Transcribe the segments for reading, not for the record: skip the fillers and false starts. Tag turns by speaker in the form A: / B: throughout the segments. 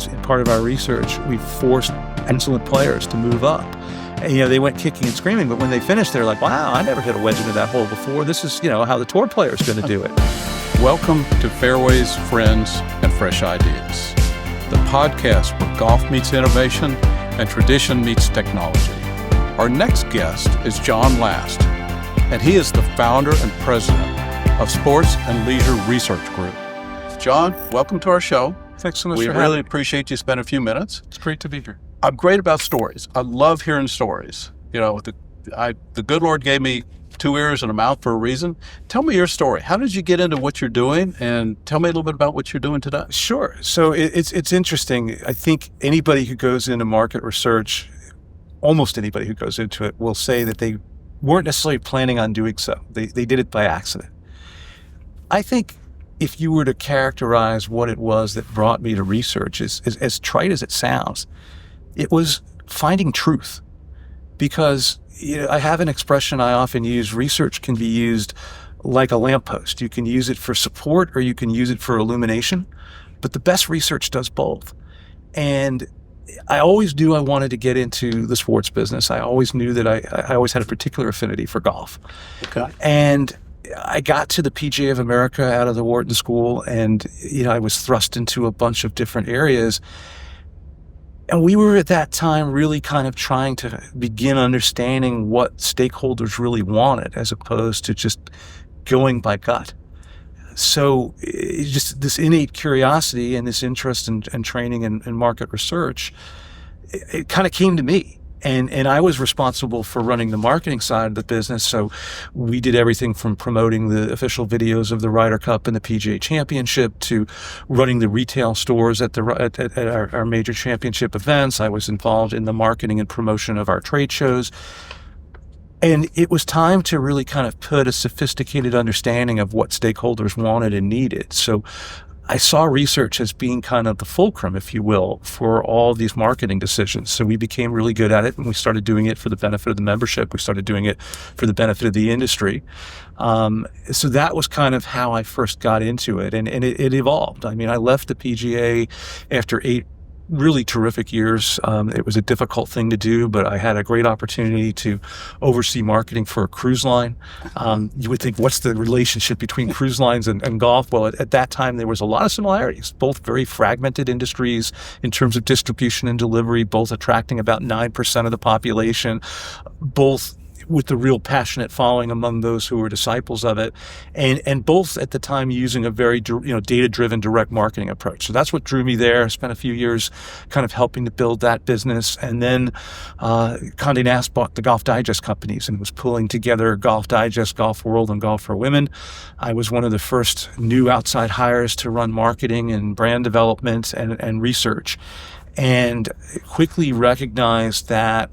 A: as part of our research, we forced excellent players to move up. And, they went kicking and screaming, but when they finished, they're like, wow, I never hit a wedge into that hole before. This is, how the tour player is going to do it.
B: Welcome to Fairways, Friends, and Fresh Ideas, the podcast where golf meets innovation and tradition meets technology. Our next guest is Jon Last, and he is the founder and president of Sports and Leisure Research Group. Jon, welcome to our show.
A: Thanks so much
B: for
A: having me.
B: We really appreciate you spending a few minutes.
A: It's great to be here.
B: I'm great about stories. I love hearing stories. The good Lord gave me 2 ears and a mouth for a reason. Tell me your story. How did you get into what you're doing? And tell me a little bit about what you're doing today.
A: Sure. So it's interesting. I think anybody who goes into market research, almost anybody who goes into it, will say that they weren't necessarily planning on doing so. They did it by accident. I think if you were to characterize what it was that brought me to research, as trite as it sounds, it was finding truth. Because I have an expression I often use: research can be used like a lamppost. You can use it for support or you can use it for illumination, but the best research does both. And I always knew I wanted to get into the sports business. I always knew that I always had a particular affinity for golf.
B: Okay.
A: And I got to the PGA of America out of the Wharton School, and I was thrust into a bunch of different areas. And we were at that time really kind of trying to begin understanding what stakeholders really wanted, as opposed to just going by gut. So just this innate curiosity and this interest in training and market research, it kind of came to me. And I was responsible for running the marketing side of the business. So we did everything from promoting the official videos of the Ryder Cup and the PGA Championship to running the retail stores at our major championship events. I was involved in the marketing and promotion of our trade shows. And it was time to really kind of put a sophisticated understanding of what stakeholders wanted and needed. So I saw research as being kind of the fulcrum, if you will, for all these marketing decisions. So we became really good at it, and we started doing it for the benefit of the membership. We started doing it for the benefit of the industry. So that was kind of how I first got into it, and it evolved. I mean, I left the PGA after 8 really terrific years. It was a difficult thing to do, but I had a great opportunity to oversee marketing for a cruise line. You would think, what's the relationship between cruise lines and golf? Well, at that time, there was a lot of similarities, both very fragmented industries in terms of distribution and delivery, both attracting about 9% of the population, both with the real passionate following among those who were disciples of it, and both at the time using a very data-driven direct marketing approach. So that's what drew me there. I spent a few years kind of helping to build that business, and then Condé Nast bought the Golf Digest companies and was pulling together Golf Digest, Golf World, and Golf for Women. I was one of the first new outside hires to run marketing and brand development and research, and quickly recognized that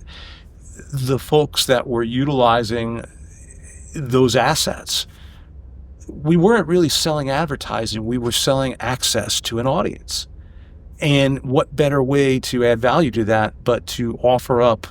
A: the folks that were utilizing those assets, we weren't really selling advertising, we were selling access to an audience. And what better way to add value to that but to offer up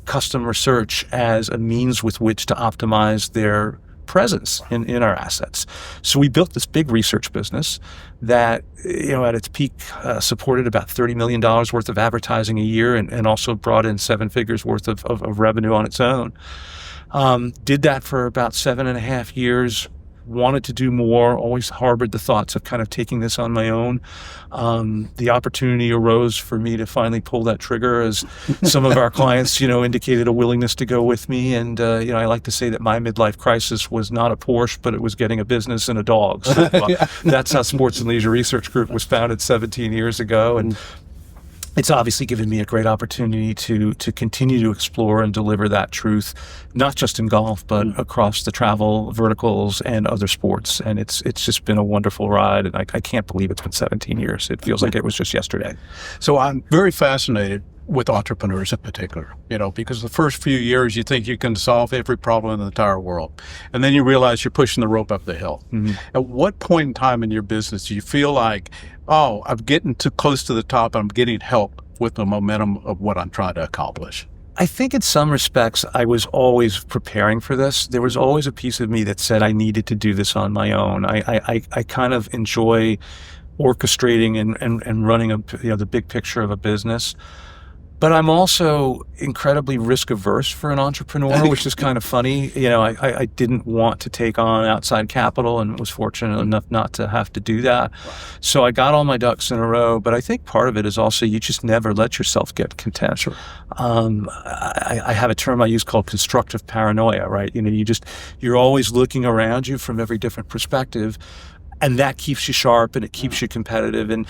A: custom research as a means with which to optimize their presence in our assets. So we built this big research business that, at its peak, supported about $30 million worth of advertising a year, and also brought in 7 figures worth of revenue on its own. Did that for about 7.5 years. Wanted to do more, always harbored the thoughts of kind of taking this on my own. The opportunity arose for me to finally pull that trigger, as some of our clients, indicated a willingness to go with me. And, I like to say that my midlife crisis was not a Porsche, but it was getting a business and a dog. So that's how Sports and Leisure Research Group was founded 17 years ago. And it's obviously given me a great opportunity to continue to explore and deliver that truth, not just in golf, but across the travel verticals and other sports. And it's just been a wonderful ride. And I can't believe it's been 17 years. It feels like it was just yesterday.
B: So I'm very fascinated with entrepreneurs in particular, because the first few years you think you can solve every problem in the entire world. And then you realize you're pushing the rope up the hill. Mm-hmm. At what point in time in your business do you feel like, oh, I'm getting too close to the top and I'm getting help with the momentum of what I'm trying to accomplish?
A: I think in some respects, I was always preparing for this. There was always a piece of me that said I needed to do this on my own. I kind of enjoy orchestrating and running the big picture of a business. But I'm also incredibly risk averse for an entrepreneur, which is kind of funny. I didn't want to take on outside capital and was fortunate enough not to have to do that. So I got all my ducks in a row. But I think part of it is also you just never let yourself get content.
B: Sure.
A: I have a term I use called constructive paranoia, right? You're always looking around you from every different perspective. And that keeps you sharp and it keeps you competitive. And,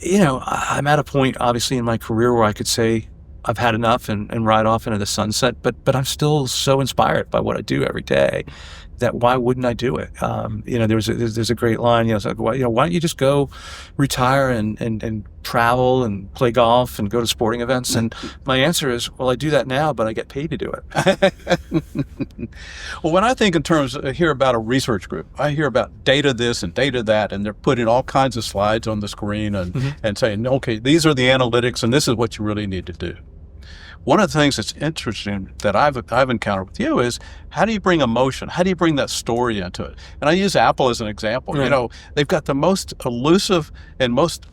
A: I'm at a point, obviously, in my career where I could say I've had enough and ride off into the sunset. But I'm still so inspired by what I do every day that why wouldn't I do it? There's a great line, it's like, why don't you just go retire and travel and play golf and go to sporting events? And my answer is, well, I do that now, but I get paid to do it.
B: Well, when I think in terms, I hear about a research group, I hear about data this and data that, and they're putting all kinds of slides on the screen and saying, okay, these are the analytics and this is what you really need to do. One of the things that's interesting that I've encountered with you is how do you bring emotion? How do you bring that story into it? And I use Apple as an example.
A: Right.
B: They've got the most elusive and most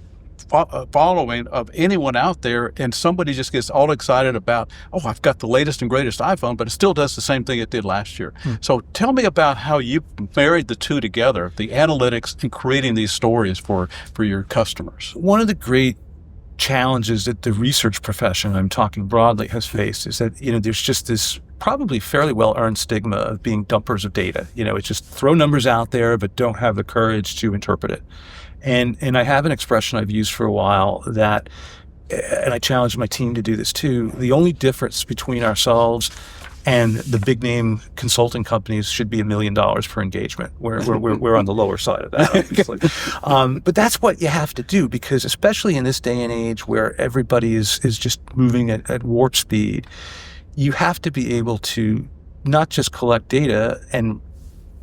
B: following of anyone out there, and somebody just gets all excited about, oh, I've got the latest and greatest iPhone, but it still does the same thing it did last year. So tell me about how you married the two together, the analytics and creating these stories for your customers.
A: One of the great challenges that the research profession, I'm talking broadly, has faced is that, there's just this probably fairly well-earned stigma of being dumpers of data. It's just throw numbers out there, but don't have the courage to interpret it. And I have an expression I've used for a while that, and I challenge my team to do this too, the only difference between ourselves and the big name consulting companies should be $1 million per engagement. We're on the lower side of that, obviously. But that's what you have to do, because especially in this day and age where everybody is just moving at warp speed, you have to be able to not just collect data and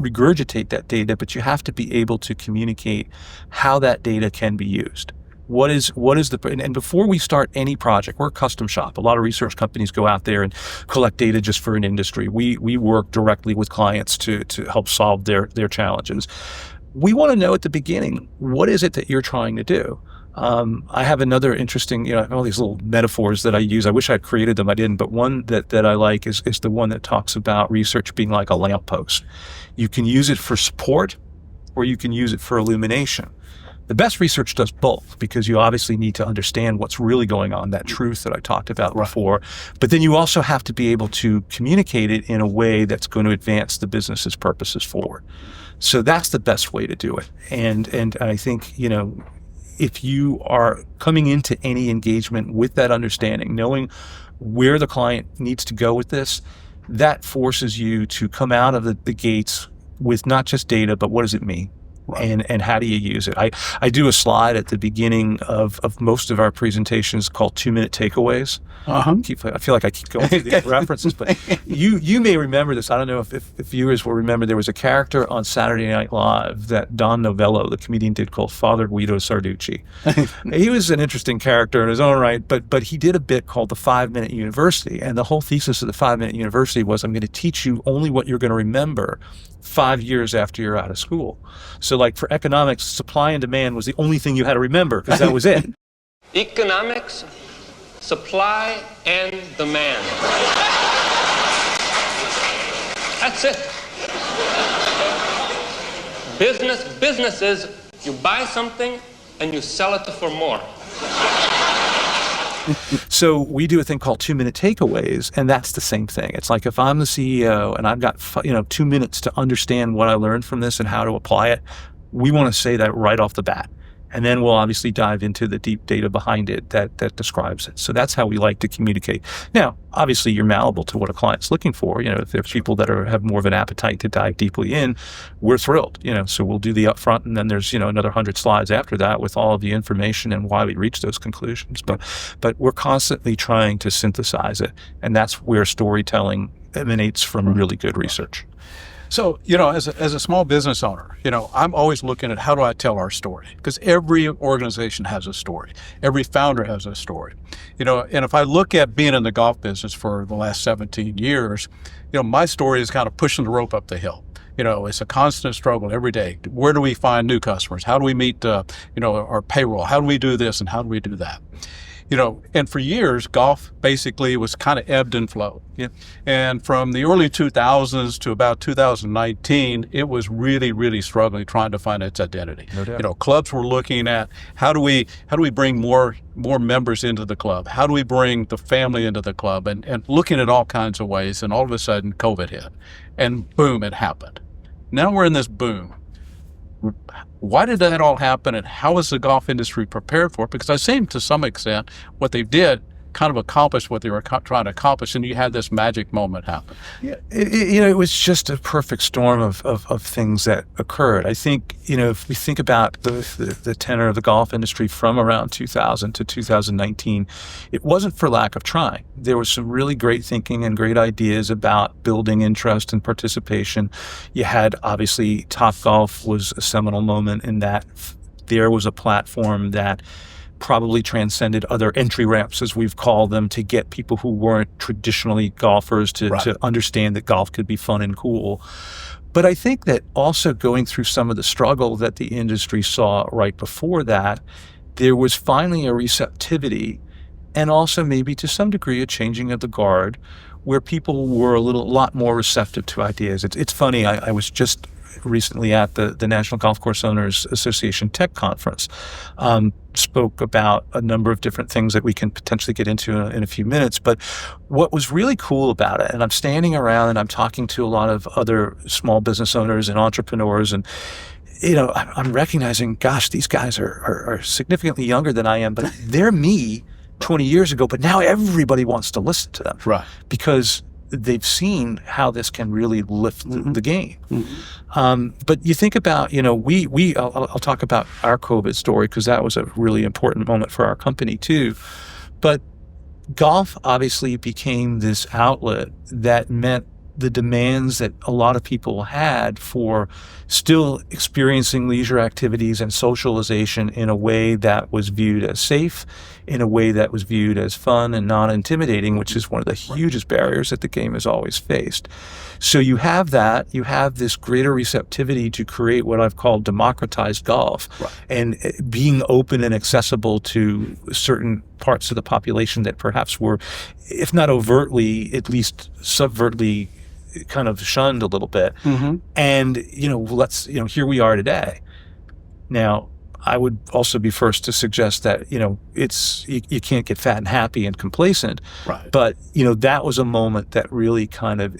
A: regurgitate that data, but you have to be able to communicate how that data can be used. What is and before we start any project, we're a custom shop. A lot of research companies go out there and collect data just for an industry. We work directly with clients to help solve their challenges. We want to know at the beginning, what is it that you're trying to do? I have another interesting, all these little metaphors that I use. I wish I'd created them. I didn't, but one that I like is the one that talks about research being like a lamppost. You can use it for support or you can use it for illumination. The best research does both, because you obviously need to understand what's really going on, that truth that I talked about before. But then you also have to be able to communicate it in a way that's going to advance the business's purposes forward. So that's the best way to do it. And I think, if you are coming into any engagement with that understanding, knowing where the client needs to go with this, that forces you to come out of the gates with not just data, but what does it mean? Right. And how do you use it? I do a slide at the beginning of most of our presentations called 2-minute takeaways. I feel like I keep going through these references, but you may remember this. I don't know if viewers will remember. There was a character on Saturday Night Live that Don Novello, the comedian, did called Father Guido Sarducci. He was an interesting character in his own right, but he did a bit called the 5-Minute University, and the whole thesis of the 5-Minute University was, I'm going to teach you only what you're going to remember 5 years after you're out of school. So like for economics, supply and demand was the only thing you had to remember, because that was it.
C: Economics, supply and demand. That's it. Business is you buy something and you sell it for more.
A: So we do a thing called 2-minute takeaways, and that's the same thing. It's like if I'm the CEO and I've got 2 minutes to understand what I learned from this and how to apply it, we want to say that right off the bat. And then we'll obviously dive into the deep data behind it that describes it. So that's how we like to communicate. Now, obviously, you're malleable to what a client's looking for. If there's people that have more of an appetite to dive deeply in, we're thrilled. So we'll do the upfront, and then there's another 100 slides after that with all of the information and why we reach those conclusions. But we're constantly trying to synthesize it, and that's where storytelling emanates from really good research.
B: So, as a small business owner, I'm always looking at how do I tell our story? Because every organization has a story. Every founder has a story. And if I look at being in the golf business for the last 17 years, my story is kind of pushing the rope up the hill. It's a constant struggle every day. Where do we find new customers? How do we meet, our payroll? How do we do this and how do we do that? And for years, golf basically was kind of ebbed and flowed.
A: Yeah.
B: And from the early 2000s to about 2019, it was really, really struggling trying to find its identity.
A: No doubt.
B: Clubs were looking at how do we bring more members into the club? How do we bring the family into the club? And looking at all kinds of ways. And all of a sudden, COVID hit, and boom, it happened. Now we're in this boom. Why did that all happen, and how is the golf industry prepared for it? Because I think to some extent what they did kind of accomplished what they were trying to accomplish, and you had this magic moment happen.
A: Yeah, it was just a perfect storm of things that occurred. I think, if we think about the tenor of the golf industry from around 2000 to 2019, it wasn't for lack of trying. There was some really great thinking and great ideas about building interest and participation. You had, obviously, Topgolf was a seminal moment in that there was a platform that probably transcended other entry ramps, as we've called them, to get people who weren't traditionally golfers to understand that golf could be fun and cool. But I think that also going through some of the struggle that the industry saw right before that, there was finally a receptivity and also maybe to some degree a changing of the guard where people were a lot more receptive to ideas. It's funny, I was just recently at the National Golf Course Owners Association Tech Conference, spoke about a number of different things that we can potentially get into in a few minutes. But what was really cool about it, and I'm standing around and I'm talking to a lot of other small business owners and entrepreneurs, and I'm recognizing, gosh, these guys are significantly younger than I am, but they're me 20 years ago, but now everybody wants to listen to them.
B: Right.
A: Because they've seen how this can really lift the game. Mm-hmm. But you think about, I'll talk about our COVID story because that was a really important moment for our company too. But golf obviously became this outlet that met the demands that a lot of people had for still experiencing leisure activities and socialization in a way that was viewed as safe, in a way that was viewed as fun and not intimidating, which is one of the hugest barriers that the game has always faced. So you have that, you have this greater receptivity to create what I've called democratized golf, and being open and accessible to certain parts of the population that perhaps were, if not overtly, at least subvertly kind of shunned a little bit. Mm-hmm. And, here we are today. Now, I would also be first to suggest that, you can't get fat and happy and complacent.
B: Right.
A: But, that was a moment that really kind of,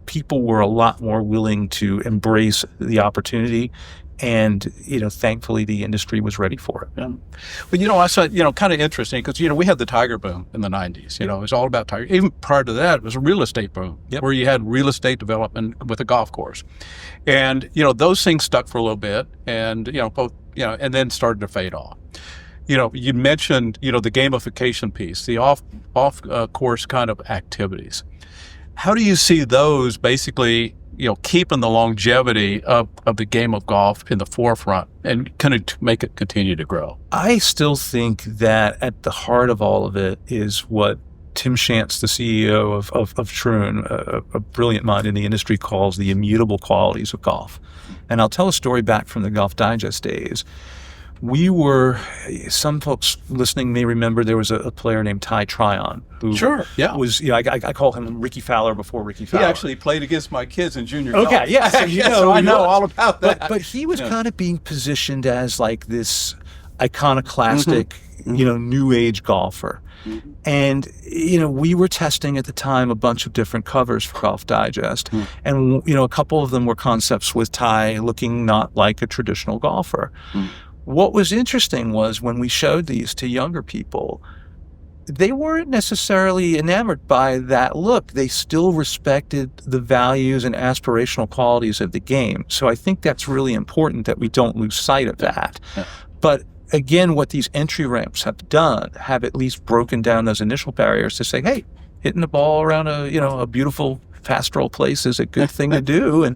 A: people were a lot more willing to embrace the opportunity. And, thankfully the industry was ready for it.
B: Yeah. Well, I saw, kind of interesting because, we had the tiger boom in the 90s. It was all about tiger. Even prior to that, it was a real estate boom where you had real estate development with a golf course. And, those things stuck for a little bit and, and then started to fade off. You mentioned, the gamification piece, the off course kind of activities. How do you see those basically keeping the longevity of the game of golf in the forefront and kind of make it continue to grow?
A: I still think that at the heart of all of it is what Tim Shantz, the CEO of Troon, a brilliant mind in the industry, calls the immutable qualities of golf. And I'll tell a story back from the Golf Digest days. Some folks listening may remember there was a player named Ty Tryon who was, I call him Ricky Fowler before Ricky Fowler.
B: He actually played against my kids in junior
A: golf. Okay, yeah. So,
B: so I know all about that.
A: But he was kind of being positioned as like this iconoclastic, new age golfer. Mm-hmm. And, we were testing at the time a bunch of different covers for Golf Digest. Mm-hmm. And, a couple of them were concepts with Ty looking not like a traditional golfer. Mm-hmm. What was interesting was when we showed these to younger people, they weren't necessarily enamored by that look. They still respected the values and aspirational qualities of the game. So I think that's really important that we don't lose sight of that. Yeah. But again, what these entry ramps have done have at least broken down those initial barriers to say, hey, hitting the ball around a beautiful pastoral place is a good thing to do. And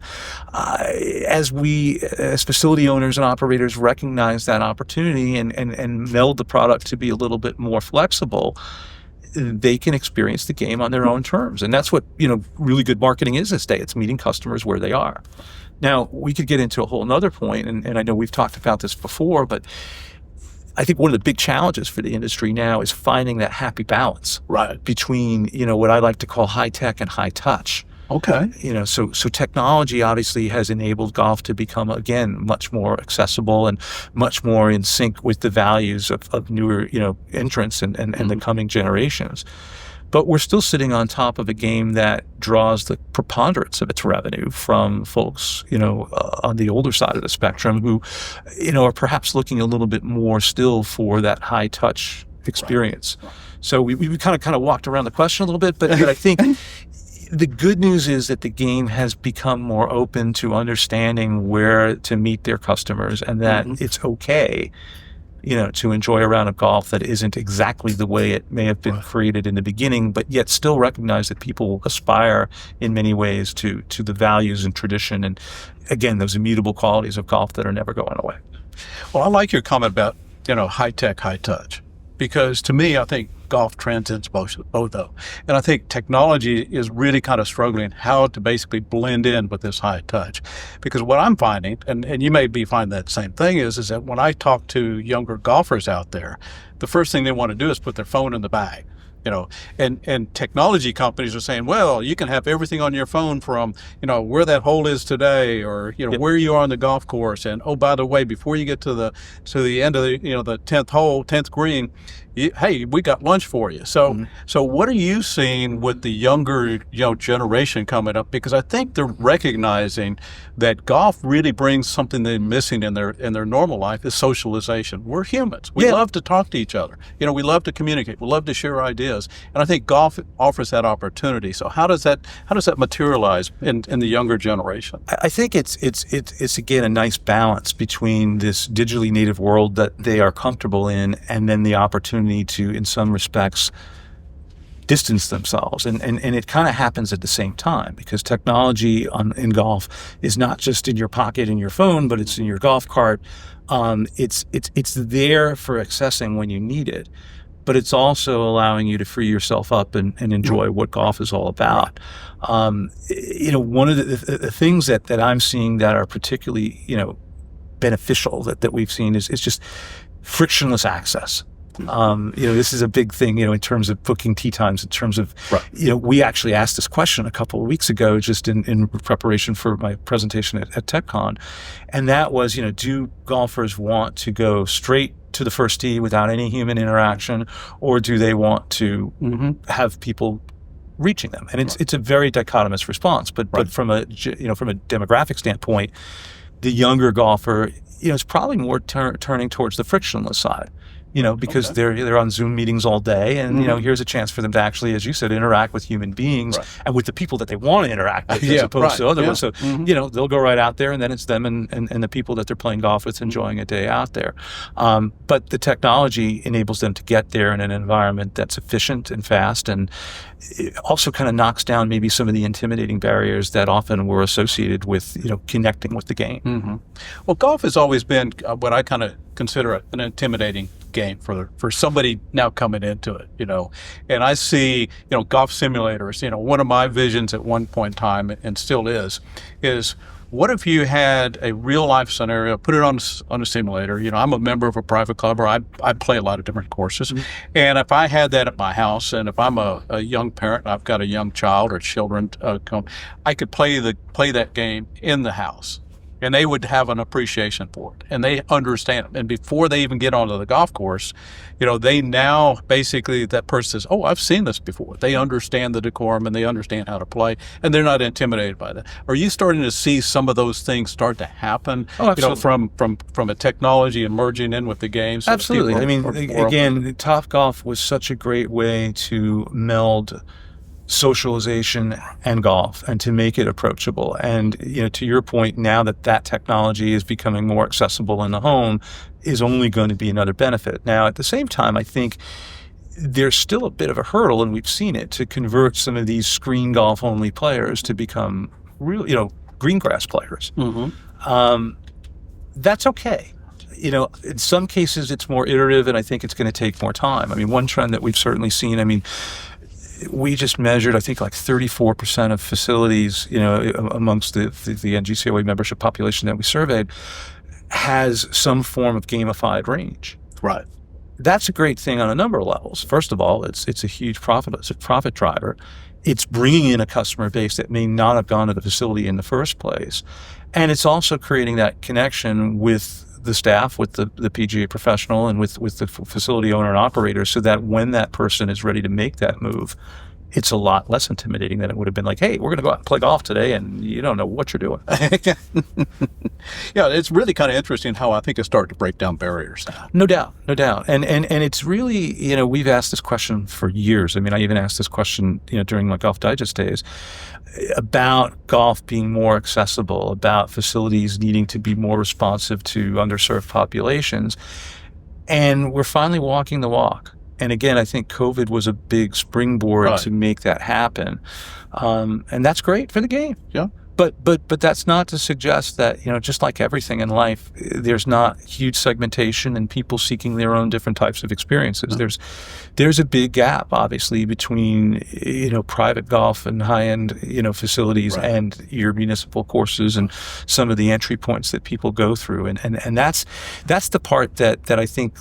A: as facility owners and operators recognize that opportunity and meld the product to be a little bit more flexible, they can experience the game on their own terms. And that's what, really good marketing is this day. It's meeting customers where they are. Now, we could get into a whole nother point, and I know we've talked about this before, but I think one of the big challenges for the industry now is finding that happy balance between, what I like to call high tech and high touch.
B: Okay.
A: So technology obviously has enabled golf to become, again, much more accessible and much more in sync with the values of newer, entrants and the coming generations. But we're still sitting on top of a game that draws the preponderance of its revenue from folks, on the older side of the spectrum who, are perhaps looking a little bit more still for that high touch experience. Right. So we kind of walked around the question a little bit, but I think the good news is that the game has become more open to understanding where to meet their customers, and that it's okay, to enjoy a round of golf that isn't exactly the way it may have been created in the beginning, but yet still recognize that people aspire in many ways to the values and tradition and, again, those immutable qualities of golf that are never going away.
B: Well, I like your comment about, high tech, high touch, because to me, I think golf transcends both of them. And I think technology is really kind of struggling how to basically blend in with this high touch. Because what I'm finding, and you may be finding that same thing, is that when I talk to younger golfers out there, the first thing they want to do is put their phone in the bag. And technology companies are saying, well, you can have everything on your phone from, where that hole is today, or, where you are on the golf course. And, oh, by the way, before you get to the end of the 10th hole, 10th green, hey, we got lunch for you. So, so what are you seeing with the younger, generation coming up? Because I think they're recognizing that golf really brings something they're missing in their normal life, is socialization. We're humans. We love to talk to each other. We love to communicate. We love to share ideas. And I think golf offers that opportunity. So how does that materialize in the younger generation?
A: I think it's again a nice balance between this digitally native world that they are comfortable in, and then the opportunity to, in some respects, distance themselves. And it kind of happens at the same time, because technology in golf is not just in your pocket in your phone, but it's in your golf cart. It's there for accessing when you need it, but it's also allowing you to free yourself up and enjoy what golf is all about. One of the things that I'm seeing that are particularly, beneficial that we've seen is just frictionless access. This is a big thing, in terms of booking tee times, in terms of, we actually asked this question a couple of weeks ago, just in preparation for my presentation at TechCon. And that was, do golfers want to go straight to the first tee without any human interaction, or do they want to have people reaching them? And it's a very dichotomous response, but from a demographic standpoint, the younger golfer, is probably more turning towards the frictionless side. Because they're on Zoom meetings all day, and here's a chance for them to actually, as you said, interact with human beings and with the people that they want to interact with, as opposed to other ones. So they'll go right out there, and then it's them and the people that they're playing golf with enjoying a day out there. But the technology enables them to get there in an environment that's efficient and fast, and it also kind of knocks down maybe some of the intimidating barriers that often were associated with connecting with the game.
B: Well, golf has always been what I kind of consider an intimidating game for somebody now coming into it, and I see, golf simulators. One of my visions at one point in time, and still is what if you had a real life scenario, put it on a simulator? I'm a member of a private club, or I play a lot of different courses, and if I had that at my house, and if I'm a young parent, and I've got a young child or children come, I could play that game in the house. And they would have an appreciation for it, and they understand it. And before they even get onto the golf course, they now basically, that person says, "Oh, I've seen this before." They understand the decorum, and they understand how to play, and they're not intimidated by that. Are you starting to see some of those things start to happen?
A: Oh, absolutely.
B: From a technology emerging in with the game? So
A: absolutely. Again, Topgolf was such a great way to meld socialization and golf, and to make it approachable. And to your point, now that technology is becoming more accessible in the home, is only going to be another benefit. Now, at the same time, I think there's still a bit of a hurdle, and we've seen it, to convert some of these screen golf only players to become real, green grass players. That's okay. In some cases it's more iterative, and I think it's going to take more time. I mean, one trend that we've certainly seen, I mean, we just measured, I think, like 34% of facilities, amongst the NGCOA membership population that we surveyed, has some form of gamified range.
B: Right.
A: That's a great thing on a number of levels. First of all, it's a huge profit driver. It's bringing in a customer base that may not have gone to the facility in the first place. And it's also creating that connection with the staff, with the PGA professional, and with the facility owner and operator, so that when that person is ready to make that move, it's a lot less intimidating than it would have been like, hey, we're going to go out and play golf today, and you don't know what you're doing.
B: Yeah, it's really kind of interesting how I think it's starting to break down barriers now.
A: No doubt. And it's really, we've asked this question for years. I mean, I even asked this question, during my Golf Digest days, about golf being more accessible, about facilities needing to be more responsive to underserved populations. And we're finally walking the walk. And again, I think COVID was a big springboard to make that happen. And that's great for the game.
B: Yeah.
A: But that's not to suggest that, just like everything in life, there's not huge segmentation and people seeking their own different types of experiences.
B: No.
A: There's a big gap, obviously, between, private golf and high-end, facilities and your municipal courses and some of the entry points that people go through. And that's the part that I think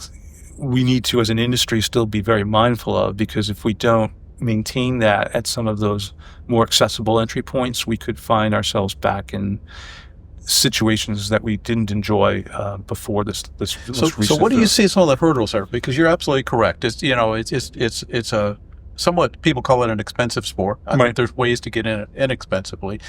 A: we need to, as an industry, still be very mindful of, because if we don't maintain that at some of those more accessible entry points, we could find ourselves back in situations that we didn't enjoy before this
B: So what do you see some of the hurdles there? Because you're absolutely correct. It's it's a somewhat, people call it an expensive sport. I think there's ways to get in it inexpensively.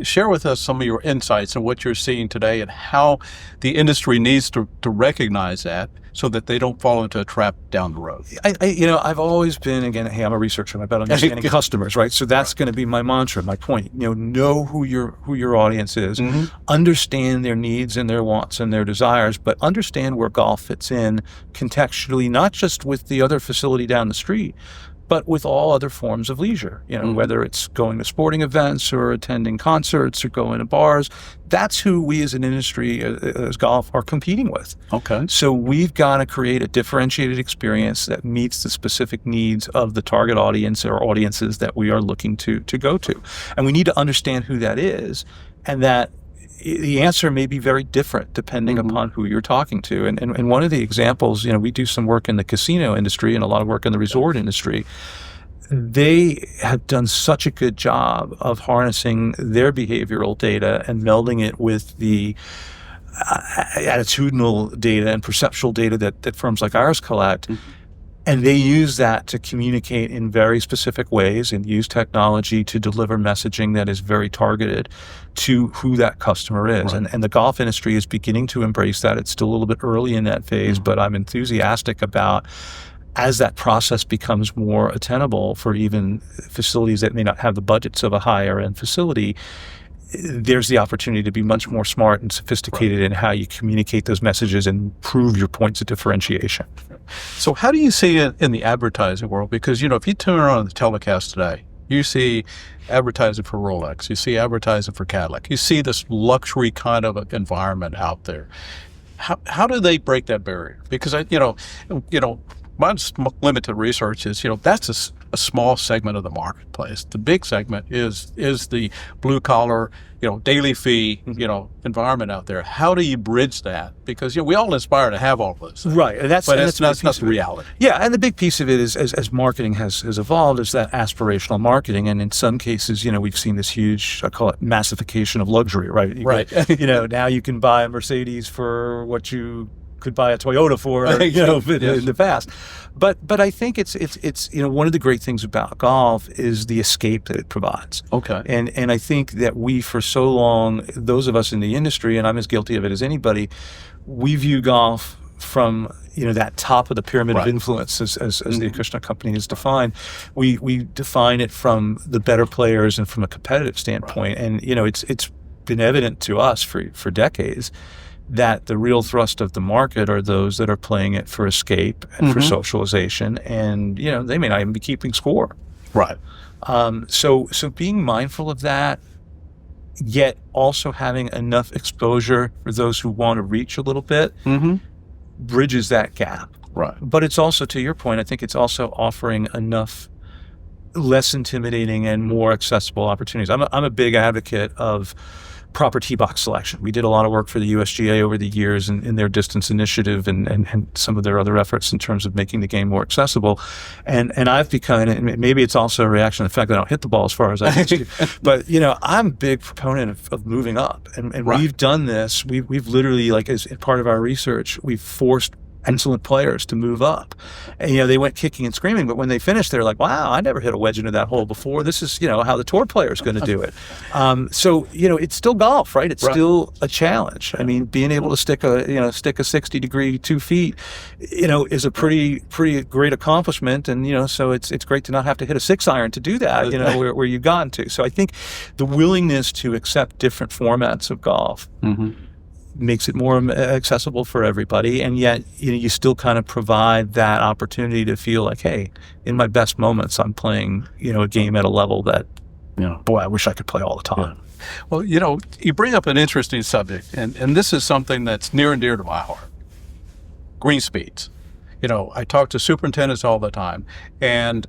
B: Share with us some of your insights and what you're seeing today and how the industry needs to recognize that so that they don't fall into a trap down the road.
A: I've always been, again, hey, I'm a researcher. I'm about understanding customers, right? So that's going to be my mantra, my point. Know who your audience is, understand their needs and their wants and their desires, but understand where golf fits in contextually, not just with the other facility down the street, but with all other forms of leisure, whether it's going to sporting events or attending concerts or going to bars. That's who we as an industry, as golf, are competing with.
B: Okay.
A: So we've got to create a differentiated experience that meets the specific needs of the target audience or audiences that we are looking to go to. And we need to understand who that is, and that the answer may be very different depending upon who you're talking to. And one of the examples, we do some work in the casino industry and a lot of work in the resort industry. They have done such a good job of harnessing their behavioral data and melding it with the attitudinal data and perceptual data that firms like ours collect. And they use that to communicate in very specific ways and use technology to deliver messaging that is very targeted to who that customer is.
B: Right.
A: And the golf industry is beginning to embrace that. It's still a little bit early in that phase, but I'm enthusiastic about, as that process becomes more attainable for even facilities that may not have the budgets of a higher end facility, there's the opportunity to be much more smart and sophisticated in how you communicate those messages and prove your points of differentiation.
B: So how do you see it in the advertising world? Because, if you turn on the telecast today, you see advertising for Rolex, you see advertising for Cadillac, you see this luxury kind of environment out there. How do they break that barrier? Because, my limited research is, that's a small segment of the marketplace. The big segment is the blue collar, daily fee, environment out there. How do you bridge that? Because we all aspire to have all of this,
A: right? And that's
B: not the reality.
A: Yeah, and the big piece of it is, as marketing has evolved, is that aspirational marketing. And in some cases, we've seen this huge, I call it massification of luxury, right? Now you can buy a Mercedes for what you could buy a Toyota for, in the past. But I think it's one of the great things about golf is the escape that it provides.
B: Okay.
A: And I think that we, for so long, those of us in the industry, and I'm as guilty of it as anybody, we view golf from that top of the pyramid of influence, as the Acushnet company has defined. We define it from the better players and from a competitive standpoint. And it's been evident to us for decades that the real thrust of the market are those that are playing it for escape and for socialization, and they may not even be keeping score.
B: Right.
A: So being mindful of that, yet also having enough exposure for those who want to reach a little bit bridges that gap.
B: Right.
A: But it's also, to your point, I think it's also offering enough less intimidating and more accessible opportunities. I'm a big advocate of proper tee box selection. We did a lot of work for the USGA over the years in their distance initiative and some of their other efforts in terms of making the game more accessible. And I've become, and maybe it's also a reaction to the fact that I don't hit the ball as far as I used to, but I'm a big proponent of moving up. And
B: Right.
A: we've done this. We've literally, like, as part of our research, we've forced excellent players to move up. And, they went kicking and screaming, but when they finished, they're like, wow, I never hit a wedge into that hole before. This is, how the tour player is going to do it. So, it's still golf, right? It's
B: Right.
A: still a challenge. I mean, being able to stick a 60 degree 2 feet, is a pretty great accomplishment. And, so it's great to not have to hit a 6-iron to do that, where you've gotten to. So I think the willingness to accept different formats of golf makes it more accessible for everybody, and yet you still kind of provide that opportunity to feel like, hey, in my best moments, I'm playing a game at a level that boy, I wish I could play all the time.
B: Yeah. Well, you bring up an interesting subject, and this is something that's near and dear to my heart: green speeds. I talk to superintendents all the time, and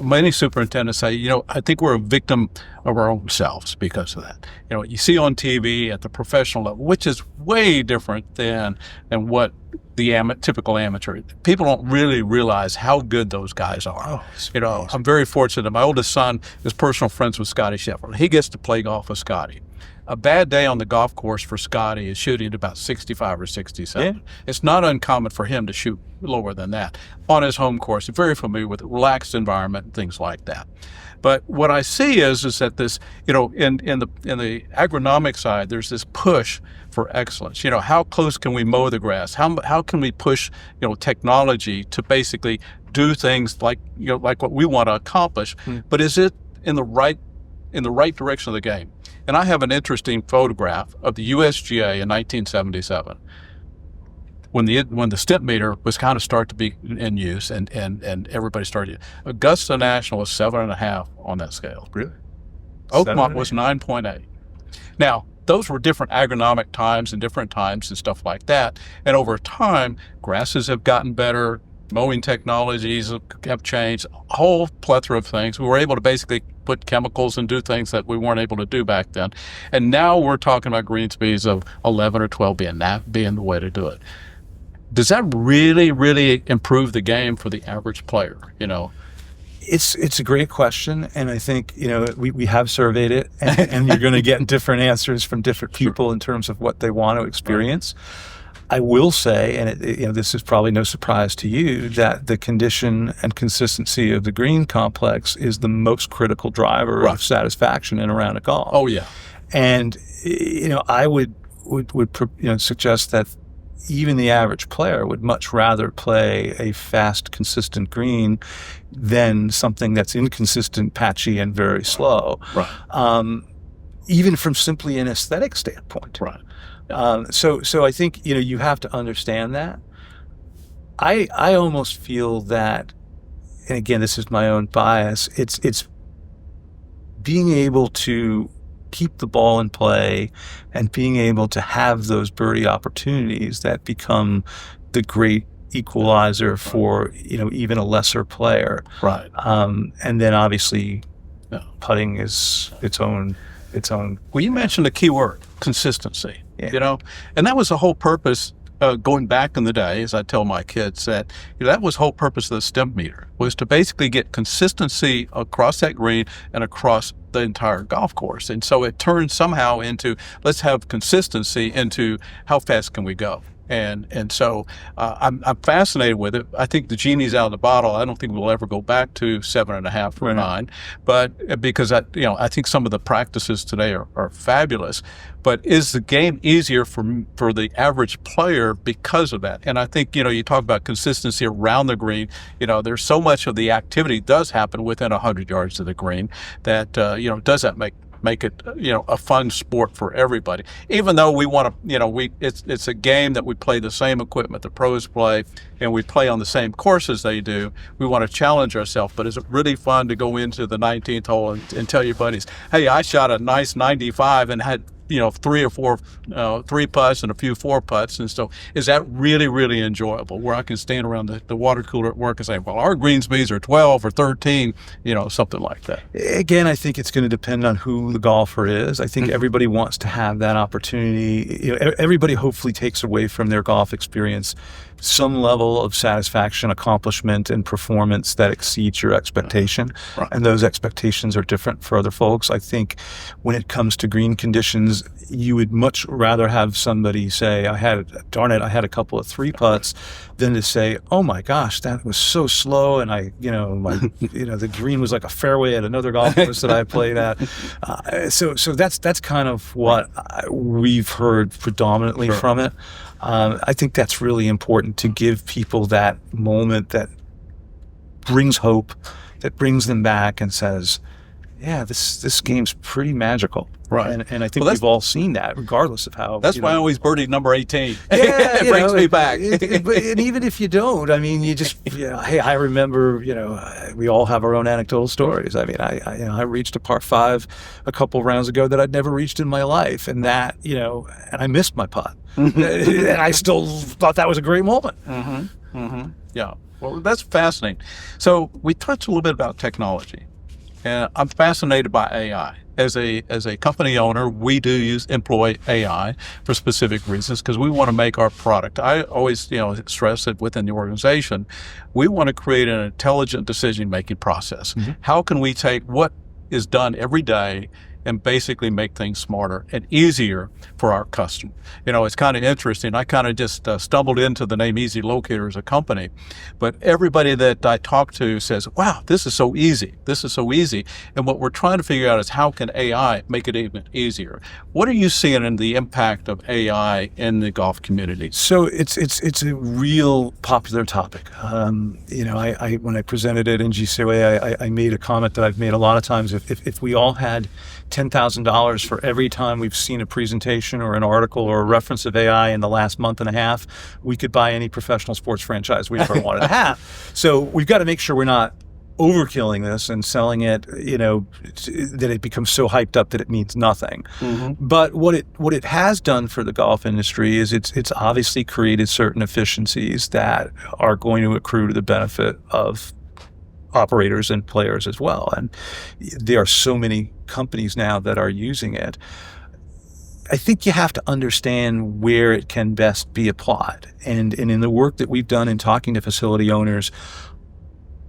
B: many superintendents say, I think we're a victim of our own selves because of that. You see on TV at the professional level, which is way different than what the typical amateur. People don't really realize how good those guys are.
A: Oh,
B: I'm very fortunate. My oldest son is personal friends with Scotty Scheffler. He gets to play golf with Scotty. A bad day on the golf course for Scotty is shooting at about 65 or 67. Yeah. It's not uncommon for him to shoot lower than that on his home course. He's very familiar with a relaxed environment and things like that. But what I see is that this, in the agronomic side, there's this push for excellence. How close can we mow the grass? How can we push, technology to basically do things like what we want to accomplish? But is it in the right direction of the game? And I have an interesting photograph of the USGA in 1977, when the stimp meter was kind of start to be in use, and everybody started. Augusta National was 7.5 on that scale.
A: Really?
B: Oakmont was 9.8. Now, those were different agronomic times and stuff like that. And over time, grasses have gotten better. Mowing technologies have changed, a whole plethora of things. We were able to basically put chemicals and do things that we weren't able to do back then. And now we're talking about green speeds of 11 or 12 being the way to do it. Does that really, really improve the game for the average player?
A: It's a great question, and I think we have surveyed it, and you're going to get different answers from different people in terms of what they want to experience. Right. I will say, and this is probably no surprise to you, that the condition and consistency of the green complex is the most critical driver of satisfaction in a round of golf.
B: Oh yeah,
A: and I would suggest that even the average player would much rather play a fast, consistent green than something that's inconsistent, patchy, and very slow.
B: Right.
A: Even from simply an aesthetic standpoint.
B: Right.
A: So I think you have to understand that. I almost feel that, and again, this is my own bias. It's being able to keep the ball in play and being able to have those birdie opportunities that become the great equalizer for even a lesser player.
B: Right.
A: And then obviously, putting is its own.
B: Well, you mentioned a key word: consistency.
A: Yeah.
B: And that was the whole purpose. Going back in the day, as I tell my kids, that that was the whole purpose of the stimp meter, was to basically get consistency across that green and across the entire golf course. And so it turned somehow into, let's have consistency into how fast can we go. And so I'm fascinated with it. I think the genie's out of the bottle. I don't think we'll ever go back to 7.5 or 9, but because I think some of the practices today are fabulous. But is the game easier for the average player because of that? And I think you talk about consistency around the green. There's so much of the activity does happen within 100 yards of the green that does that make it a fun sport for everybody, even though we want to it's a game that we play the same equipment the pros play. and we play on the same course as they do, we want to challenge ourselves. But is it really fun to go into the 19th hole and tell your buddies, hey, I shot a nice 95 and had, you know, 3 or 4 3 putts and a few 4 putts, and so is that really, really enjoyable? Where I can stand around the water cooler at work and say, well, our green speeds are 12 or 13, you know, something like that.
A: Again, I think it's going to depend on who the golfer is. I think everybody wants to have that opportunity. You know, everybody hopefully takes away from their golf experience some level of satisfaction, accomplishment, and performance that exceeds your expectation.
B: Right.
A: And those expectations are different for other folks. I think when it comes to green conditions, you would much rather have somebody say, I had a couple of 3 putts, than to say, oh my gosh, that was so slow. And the green was like a fairway at another golf course that I played at. So that's kind of what we've heard predominantly from it. I think that's really important to give people that moment that brings hope, that brings them back and says, yeah, this game's pretty magical.
B: Right.
A: And I think we've all seen that, regardless of how.
B: That's why I always birdied number 18.
A: Yeah,
B: it brings me back.
A: And even if you don't, I mean, you just, hey, I remember, we all have our own anecdotal stories. I mean, I reached a par 5 a couple rounds ago that I'd never reached in my life. And that, and I missed my putt. And I still thought that was a great moment.
B: Yeah. Well, that's fascinating. So we touched a little bit about technology. And I'm fascinated by AI. As a company owner, we do employ AI for specific reasons because we want to make our product. I always, stress that within the organization, we want to create an intelligent decision-making process. How can we take what is done every day and basically make things smarter and easier for our customer? It's kind of interesting. I kind of just stumbled into the name Easy Locator as a company, but everybody that I talk to says, wow, this is so easy. This is so easy. And what we're trying to figure out is how can AI make it even easier? What are you seeing in the impact of AI in the golf community?
A: So it's a real popular topic. When I presented at NGCOA, I made a comment that I've made a lot of times. If we all had $10,000 for every time we've seen a presentation or an article or a reference of AI in the last month and a half, we could buy any professional sports franchise we ever wanted to have. So we've got to make sure we're not overkilling this and selling it, that it becomes so hyped up that it means nothing. But what it has done for the golf industry is it's obviously created certain efficiencies that are going to accrue to the benefit of operators and players as well. And there are so many companies now that are using it. I think you have to understand where it can best be applied. And in the work that we've done in talking to facility owners,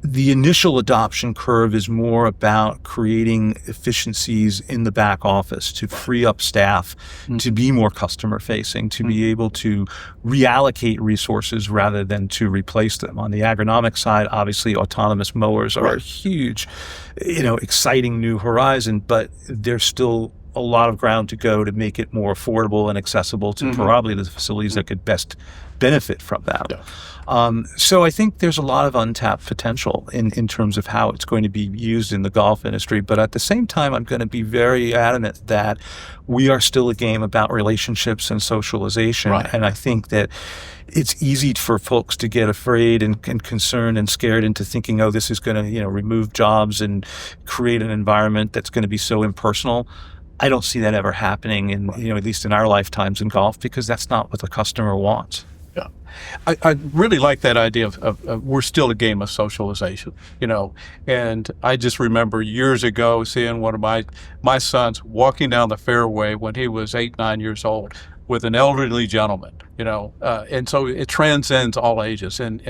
A: the initial adoption curve is more about creating efficiencies in the back office to free up staff, to be more customer facing, to be able to reallocate resources rather than to replace them. On the agronomic side, obviously autonomous mowers are a huge, exciting new horizon, but there's still a lot of ground to go to make it more affordable and accessible to probably the facilities that could best benefit from that.
B: Yeah.
A: So I think there's a lot of untapped potential in terms of how it's going to be used in the golf industry. But at the same time, I'm going to be very adamant that we are still a game about relationships and socialization.
B: Right.
A: And I think that it's easy for folks to get afraid and concerned and scared into thinking, oh, this is going to, remove jobs and create an environment that's going to be so impersonal. I don't see that ever happening in, at least in our lifetimes in golf, because that's not what the customer wants.
B: Yeah. I really like that idea of we're still a game of socialization, and I just remember years ago seeing one of my sons walking down the fairway when he was 8, 9 years old with an elderly gentleman, and so it transcends all ages. And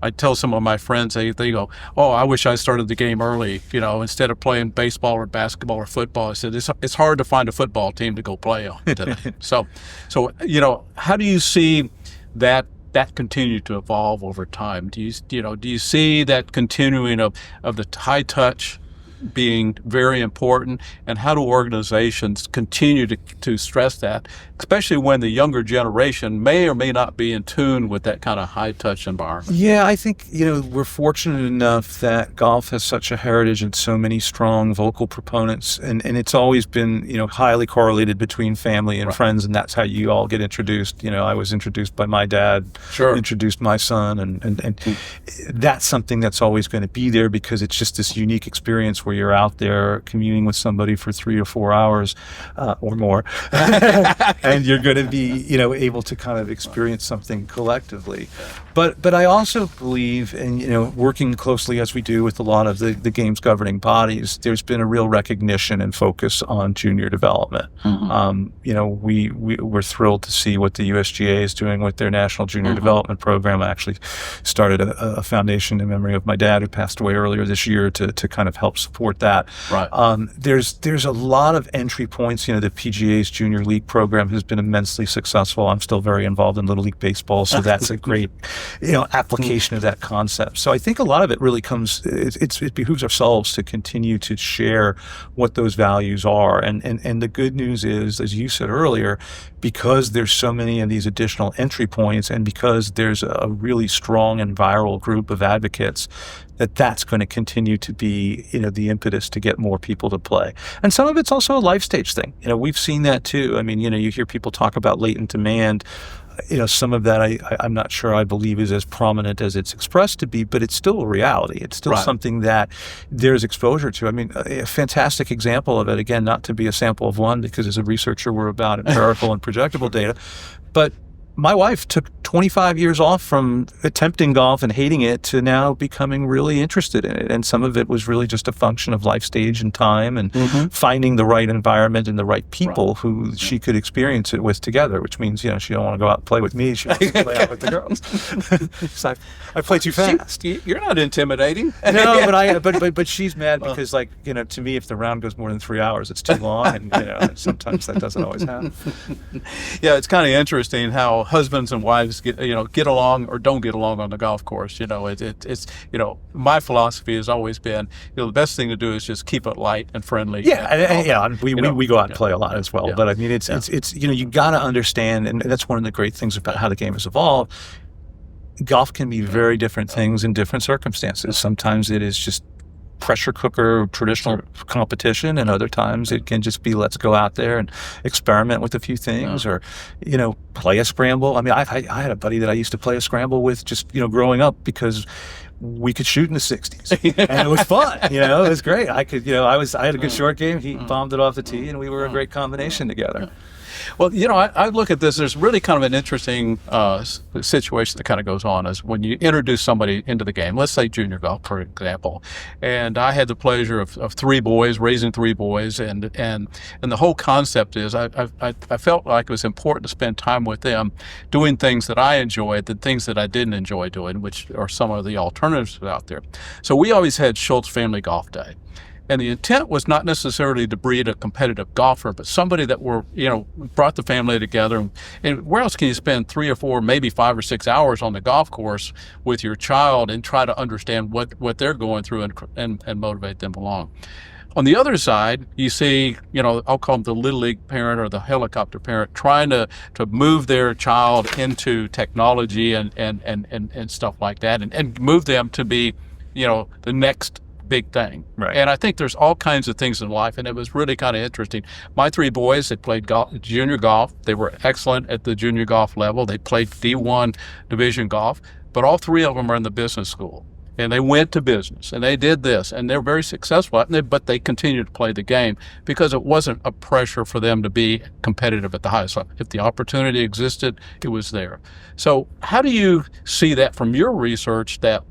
B: I tell some of my friends, they go, oh, I wish I started the game early, instead of playing baseball or basketball or football. I said, it's hard to find a football team to go play on today. So how do you see that continue to evolve over time? Do you see that continuing of the high touch being very important, and how do organizations continue to stress that, especially when the younger generation may or may not be in tune with that kind of high-touch environment?
A: Yeah, I think, we're fortunate enough that golf has such a heritage and so many strong vocal proponents, and it's always been, highly correlated between family and friends, and that's how you all get introduced. I was introduced by my dad,
B: Sure.
A: introduced my son, and that's something that's always going to be there because it's just this unique experience where you're out there communing with somebody for 3 or 4 hours or more, and you're going to be, able to kind of experience something collectively. But I also believe in, working closely as we do with a lot of the game's governing bodies, there's been a real recognition and focus on junior development. We're thrilled to see what the USGA is doing with their National Junior Development Program. I actually started a foundation in memory of my dad who passed away earlier this year to kind of help support that.
B: Right.
A: There's a lot of entry points. The PGA's Junior League program has been immensely successful. I'm still very involved in Little League Baseball, so that's a great application of that concept. So I think a lot of it really comes, it behooves ourselves to continue to share what those values are. And the good news is, as you said earlier, because there's so many of these additional entry points and because there's a really strong and viral group of advocates, that's going to continue to be, the impetus to get more people to play. And some of it's also a life stage thing. We've seen that too. I mean, you hear people talk about latent demand. Some of that I'm not sure I believe is as prominent as it's expressed to be, but it's still a reality. It's still something that there's exposure to. I mean, a fantastic example of it, again, not to be a sample of one, because as a researcher, we're about empirical and projectable data, but my wife took 25 years off from attempting golf and hating it to now becoming really interested in it. And some of it was really just a function of life stage and time and finding the right environment and the right people who she could experience it with together, which means, she don't want to go out and play with me. She wants to play out with the girls. So I play too fast.
B: You're not intimidating.
A: No, but she's mad because, to me, if the round goes more than 3 hours, it's too long. And, sometimes that doesn't always happen.
B: Yeah, it's kind of interesting how husbands and wives get along or don't get along on the golf course. It's my philosophy has always been, the best thing to do is just keep it light and friendly.
A: We go out and play a lot as well. Yeah. But I mean, it's you got to understand, and that's one of the great things about how the game has evolved. Golf can be very different things in different circumstances. Sometimes it is just pressure cooker traditional competition, and other times it can just be, let's go out there and experiment with a few things, or play a scramble. I mean, I had a buddy that I used to play a scramble with just growing up because we could shoot in the 60s and it was fun. It was great. I could I had a good short game, he bombed it off the tee, and we were a great combination together.
B: Well, I look at this, there's really kind of an interesting situation that kind of goes on is when you introduce somebody into the game, let's say junior golf, for example, and I had the pleasure of 3 boys, raising 3 boys, and the whole concept is I felt like it was important to spend time with them doing things that I enjoyed, the things that I didn't enjoy doing, which are some of the alternatives out there. So we always had Schultz Family Golf Day. And the intent was not necessarily to breed a competitive golfer, but somebody that brought the family together. And where else can you spend 3 or 4, maybe 5 or 6 hours on the golf course with your child and try to understand what they're going through and motivate them along? On the other side, you see, I'll call them the little league parent or the helicopter parent trying to move their child into technology and stuff like that, and move them to be, the next big thing.
A: Right.
B: And I think there's all kinds of things in life, and it was really kind of interesting. My 3 boys had played junior golf. They were excellent at the junior golf level. They played D1 division golf, but all 3 of them are in the business school. And they went to business, and they did this, and they're very successful at it, but they continued to play the game because it wasn't a pressure for them to be competitive at the highest level. If the opportunity existed, it was there. So how do you see that from your research that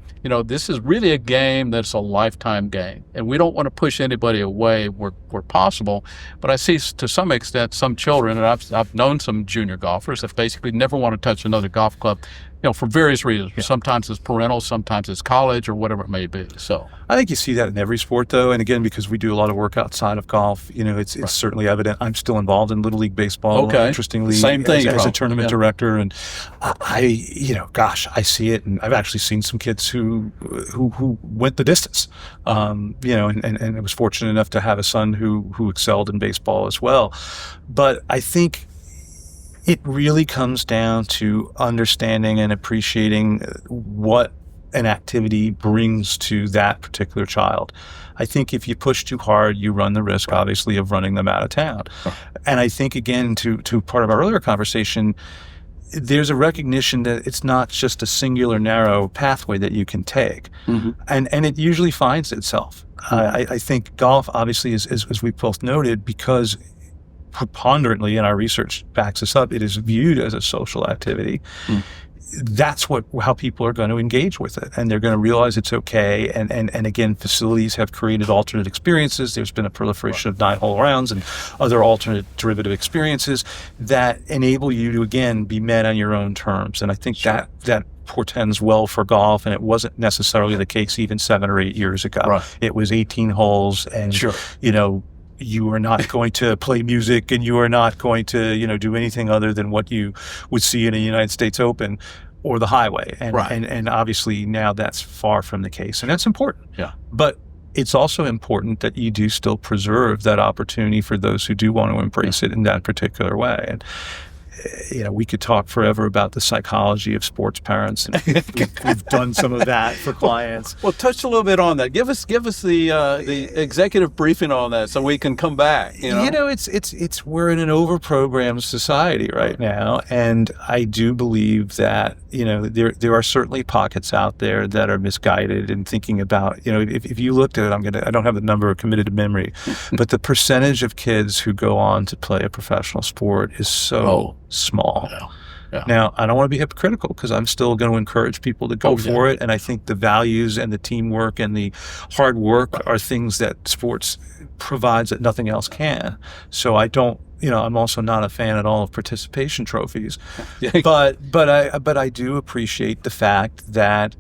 B: this is really a game that's a lifetime game, and we don't want to push anybody away where possible. But I see to some extent some children, and I've known some junior golfers that basically never want to touch another golf club for various reasons. Yeah. Sometimes it's parental, sometimes it's college, or whatever it may be. So
A: I think you see that in every sport, though. And again, because we do a lot of work outside of golf, it's certainly evident. I'm still involved in Little League Baseball.
B: Okay.
A: Interestingly,
B: same thing
A: as a tournament director, and I see it, and I've actually seen some kids who went the distance. And I was fortunate enough to have a son who excelled in baseball as well. But I think it really comes down to understanding and appreciating what an activity brings to that particular child. I think if you push too hard, you run the risk, obviously, of running them out of town. And I think, again, to part of our earlier conversation, there's a recognition that it's not just a singular narrow pathway that you can take. Mm-hmm. And it usually finds itself. I think golf, obviously, as we both noted, because preponderantly, and our research backs us up, it is viewed as a social activity. That's how people are going to engage with it, and they're going to realize it's okay. And again, facilities have created alternate experiences. There's been a proliferation of 9-hole rounds and other alternate derivative experiences that enable you to, again, be met on your own terms. And I think that portends well for golf, and it wasn't necessarily the case even 7 or 8 years ago. Right. It was 18 holes, and you are not going to play music, and you are not going to, do anything other than what you would see in a United States Open or the highway. And obviously now that's far from the case, and that's important. Yeah. But it's also important that you do still preserve that opportunity for those who do want to embrace it in that particular way. And we could talk forever about the psychology of sports parents, and we've done some of that for clients.
B: Well, touch a little bit on that. Give us the executive briefing on that, so we can come back.
A: It's we're in an over-programmed society right now, and I do believe that there are certainly pockets out there that are misguided in thinking about. If you looked at it, I don't have the number committed to memory, but the percentage of kids who go on to play a professional sport is so small. Yeah. Now, I don't want to be hypocritical, because I'm still going to encourage people to go for it. And I think the values and the teamwork and the hard work are things that sports provides that nothing else can. So I don't, I'm also not a fan at all of participation trophies. But I do appreciate the fact that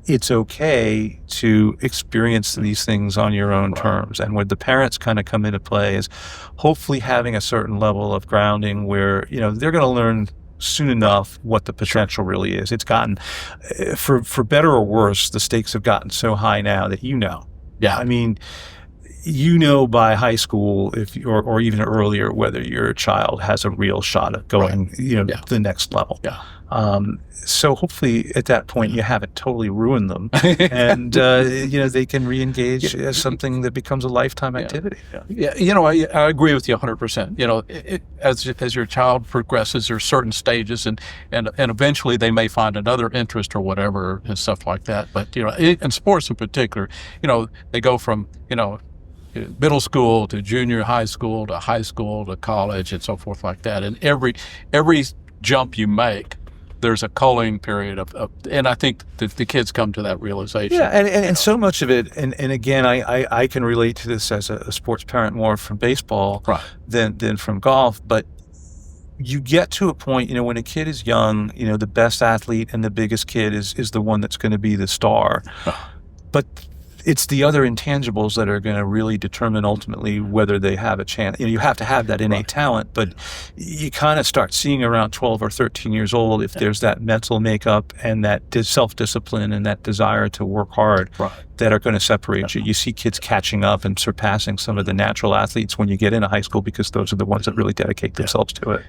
A: it's okay to experience these things on your own terms. And where the parents kind of come into play is hopefully having a certain level of grounding where, they're going to learn soon enough what the potential really is. It's gotten, for better or worse, the stakes have gotten so high now that Yeah. I mean, by high school, or even earlier, whether your child has a real shot at going, the next level. Yeah. So hopefully at that point you haven't totally ruined them, and they can re-engage as something that becomes a lifetime activity.
B: I agree with you 100%. As your child progresses, there are certain stages, and eventually they may find another interest or whatever and stuff like that. But in sports in particular, they go from middle school to junior high school to college and so forth like that. And every jump you make, there's a culling period of and I think that the kids come to that realization.
A: Yeah, and so much of it, and again, I can relate to this as a sports parent more from baseball than from golf, but you get to a point, when a kid is young, the best athlete and the biggest kid is the one that's going to be the star. But it's the other intangibles that are going to really determine ultimately whether they have a chance. You have to have that innate talent, but you kind of start seeing around 12 or 13 years old if there's that mental makeup and that self-discipline and that desire to work hard that are going to separate you. You see kids catching up and surpassing some of the natural athletes when you get into high school, because those are the ones that really dedicate themselves to it.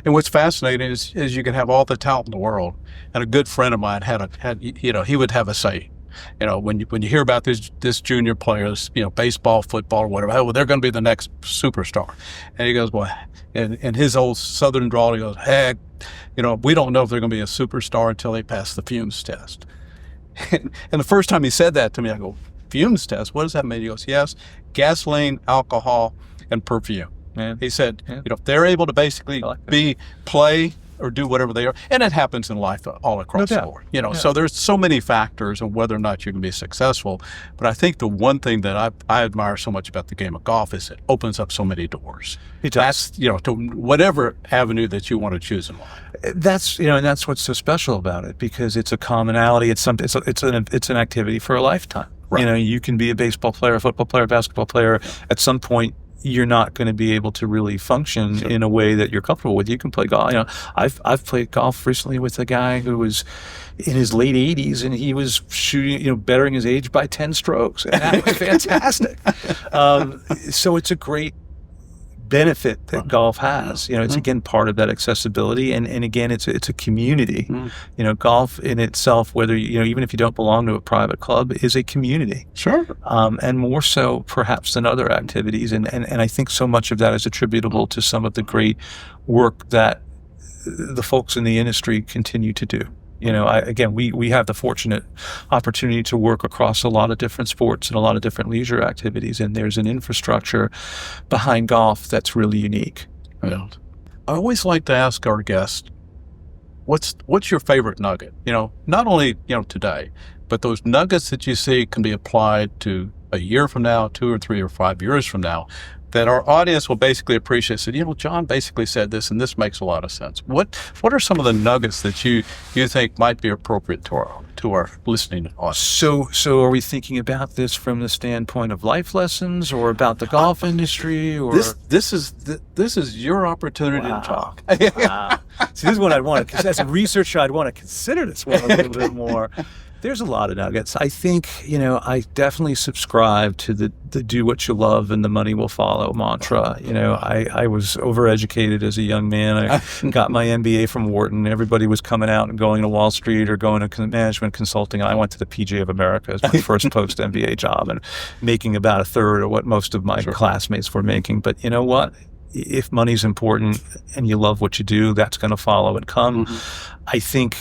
B: And what's fascinating is you can have all the talent in the world. And a good friend of mine he would have a saying. When you hear about this junior players, baseball, football, or whatever, well, they're going to be the next superstar. And he goes, well, and his old Southern drawl, he goes, heck, we don't know if they're going to be a superstar until they pass the fumes test. And the first time he said that to me, I go, fumes test? What does that mean? He goes, yes, gasoline, alcohol, and perfume. He said, if they're able to basically play or do whatever they are. And it happens in life all across the board. So there's so many factors on whether or not you can be successful. But I think the one thing that I admire so much about the game of golf is it opens up so many doors.
A: It does.
B: That's, to whatever avenue that you want to choose in life.
A: That's and that's what's so special about it, because it's a commonality. It's an activity for a lifetime. Right. You can be a baseball player, a football player, a basketball player. At some point, you're not going to be able to really function in a way that you're comfortable with. You can play golf. I've played golf recently with a guy who was in his late 80s, and he was shooting, bettering his age by 10 strokes, and that was fantastic. So it's a great benefit that golf has. It's again part of that accessibility, and again it's a community. Golf in itself, whether even if you don't belong to a private club, is a community.
B: Sure.
A: And more so perhaps than other activities, and I think so much of that is attributable to some of the great work that the folks in the industry continue to do. We have the fortunate opportunity to work across a lot of different sports and a lot of different leisure activities, and there's an infrastructure behind golf that's really unique.
B: I always like to ask our guests, what's your favorite nugget? Not only today, but those nuggets that you see can be applied to a year from now, 2 or 3 or 5 years from now, that our audience will basically appreciate. Said, Jon basically said this, and this makes a lot of sense. What are some of the nuggets that you think might be appropriate to our listening audience?
A: So are we thinking about this from the standpoint of life lessons, or about the golf industry, or
B: this is your opportunity to talk?
A: Wow. See, this is what I'd want to, as a researcher, I'd want to consider this one a little bit more. There's a lot of nuggets. I think, I definitely subscribe to the do what you love and the money will follow mantra. I was overeducated as a young man. I got my MBA from Wharton. Everybody was coming out and going to Wall Street or going to management consulting. I went to the PGA of America as my first post-MBA job, and making about a third of what most of my classmates were making. But you know what? If money's important and you love what you do, that's going to follow and come. I think,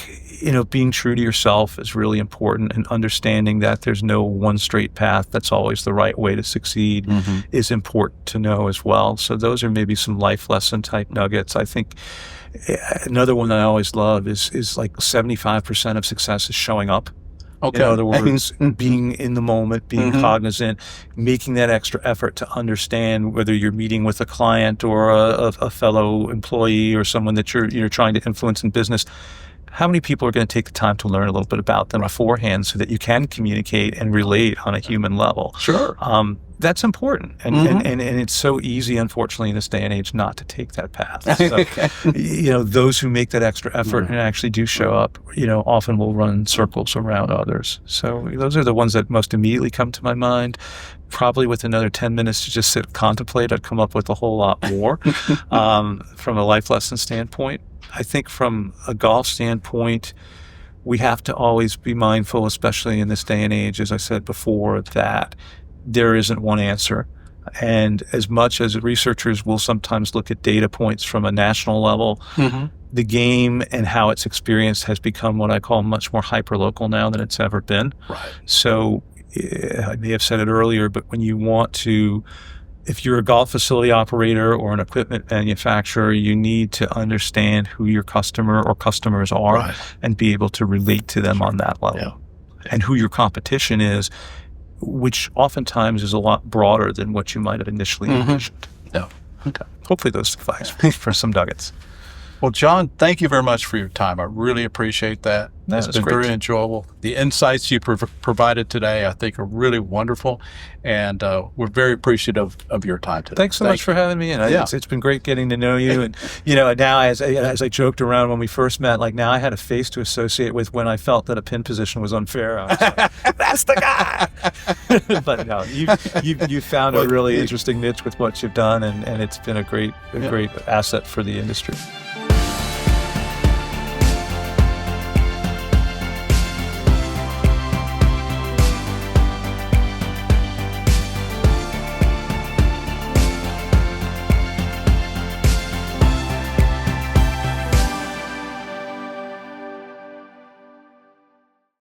A: being true to yourself is really important, and understanding that there's no one straight path that's always the right way to succeed is important to know as well. So those are maybe some life lesson type nuggets. I think another one that I always love is like 75% of success is showing up. Okay. In other words, being in the moment, being cognizant, making that extra effort to understand whether you're meeting with a client or a fellow employee or someone that you're trying to influence in business. How many people are going to take the time to learn a little bit about them beforehand, so that you can communicate and relate on a human level?
B: Sure.
A: That's important. And it's so easy, unfortunately, in this day and age, not to take that path. So, those who make that extra effort and actually do show up, often will run circles around others. So those are the ones that most immediately come to my mind. Probably with another 10 minutes to just sit and contemplate, I'd come up with a whole lot more from a life lesson standpoint. I think from a golf standpoint, we have to always be mindful, especially in this day and age, as I said before, that there isn't one answer. And as much as researchers will sometimes look at data points from a national level, the game and how it's experienced has become what I call much more hyper-local now than it's ever been.
B: Right.
A: So I may have said it earlier, but when you want to, if you're a golf facility operator or an equipment manufacturer, you need to understand who your customer or customers are and be able to relate to them on that level. And who your competition is, which oftentimes is a lot broader than what you might have initially envisioned. Okay. Hopefully those suffice for some nuggets.
B: Well, Jon, thank you very much for your time. I really appreciate that. It's been very enjoyable. The insights you provided today, I think, are really wonderful, and we're very appreciative of your time today.
A: Thanks so much for having me in. It's been great getting to know you, and now as I joked around when we first met, like now I had a face to associate with when I felt that a pin position was unfair. I was like, that's the guy. But no, you found a really interesting niche with what you've done, and it's been a great asset for the industry.